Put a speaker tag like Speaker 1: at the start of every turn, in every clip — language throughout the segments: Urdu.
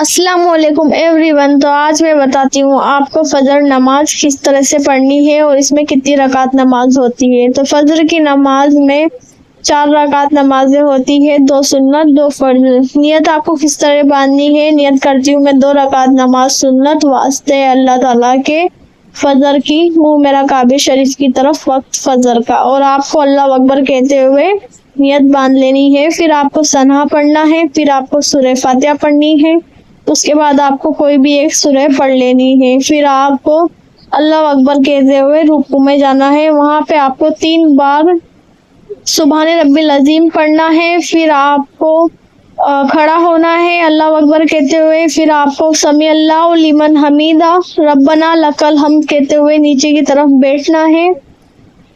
Speaker 1: السلام علیکم ایوری ون۔ تو آج میں بتاتی ہوں آپ کو فجر نماز کس طرح سے پڑھنی ہے اور اس میں کتنی رکعت نماز ہوتی ہے۔ تو فجر کی نماز میں 4 رکعت نمازیں ہوتی ہے، 2 سنت 2 فرض۔ نیت آپ کو کس طرح باندھنی ہے؟ نیت کرتی ہوں میں 2 رکعت نماز سنت واسطے اللہ تعالیٰ کے فجر کی، منہ میرا کعبہ شریف کی طرف وقت فجر کا، اور آپ کو اللہ اکبر کہتے ہوئے نیت باندھ لینی ہے۔ پھر آپ کو ثنا پڑھنا ہے، پھر آپ کو سورہ فاتحہ پڑھنی ہے، اس کے بعد آپ کو کوئی بھی ایک سورہ پڑھ لینی ہے۔ پھر آپ کو اللہ اکبر کہتے ہوئے رکوع میں جانا ہے، وہاں پہ آپ کو 3 بار سبحان ربی العظیم پڑھنا ہے۔ پھر آپ کو کھڑا ہونا ہے اللہ اکبر کہتے ہوئے، پھر آپ کو سمیع اللہ لمن حمیدہ ربنا لک الحمد کہتے ہوئے نیچے کی طرف بیٹھنا ہے۔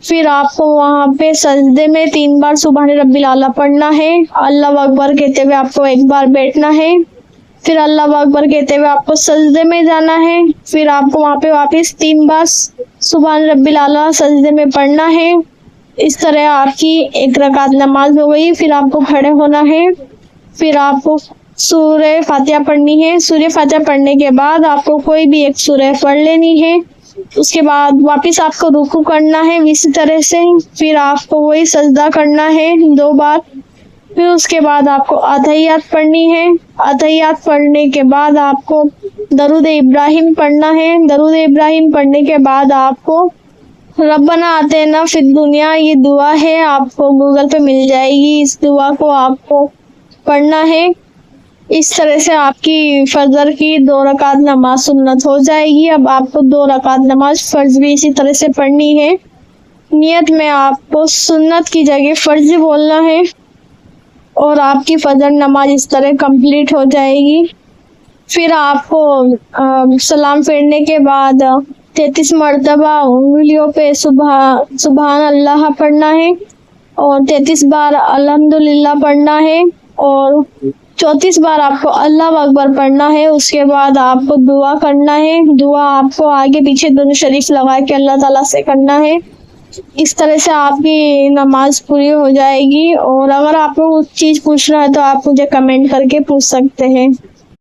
Speaker 1: پھر آپ کو وہاں پہ سجدے میں 3 بار سبحان ربی الاعلیٰ پڑھنا ہے، اللہ اکبر کہتے ہوئے آپ کو 1 بار بیٹھنا ہے، پھر اللہ اکبر کہتے ہوئے آپ کو سجدے میں جانا ہے۔ پھر آپ کو وہاں پہ واپس 3 بار سبحان ربی الاعلیٰ سجدے میں پڑھنا ہے۔ اس طرح آپ کی 1 رکعت نماز ہو گئی۔ پھر آپ کو کھڑے ہونا ہے، پھر آپ کو سورہ فاتحہ پڑھنی ہے۔ سورہ فاتحہ پڑھنے کے بعد آپ کو کوئی بھی ایک سورہ پڑھ لینی ہے، اس کے بعد واپس آپ کو رکوع کرنا ہے اسی طرح سے، پھر آپ کو وہی سجدہ کرنا ہے 2 بار، پھر اس کے بعد آپ کو اتحیات پڑھنی ہے۔ اتحیات پڑھنے کے بعد آپ کو درود ابراہیم پڑھنا ہے۔ درود ابراہیم پڑھنے کے بعد آپ کو ربنا آتینا فی الدنیا، یہ دعا ہے، آپ کو گوگل پہ مل جائے گی، اس دعا کو آپ کو پڑھنا ہے۔ اس طرح سے آپ کی فجر کی 2 رکعت نماز سنت ہو جائے گی۔ اب آپ کو 2 رکعت نماز فرض بھی اسی طرح سے پڑھنی ہے۔ نیت میں آپ کو سنت کی جگہ فرض بولنا ہے، اور آپ کی فجر نماز اس طرح کمپلیٹ ہو جائے گی۔ پھر آپ کو سلام پھیرنے کے بعد 33 مرتبہ انگلیوں پہ سبحان اللہ پڑھنا ہے، اور 33 بار الحمدللہ پڑھنا ہے، اور 34 بار آپ کو اللہ اکبر پڑھنا ہے۔ اس کے بعد آپ کو دعا کرنا ہے۔ دعا آپ کو آگے پیچھے دونوں شریف لگا کے اللہ تعالیٰ سے کرنا ہے۔ اس طرح سے آپ کی نماز پوری ہو جائے گی، اور اگر آپ کو کچھ چیز پوچھنا ہے تو آپ مجھے کمنٹ کر کے پوچھ سکتے ہیں۔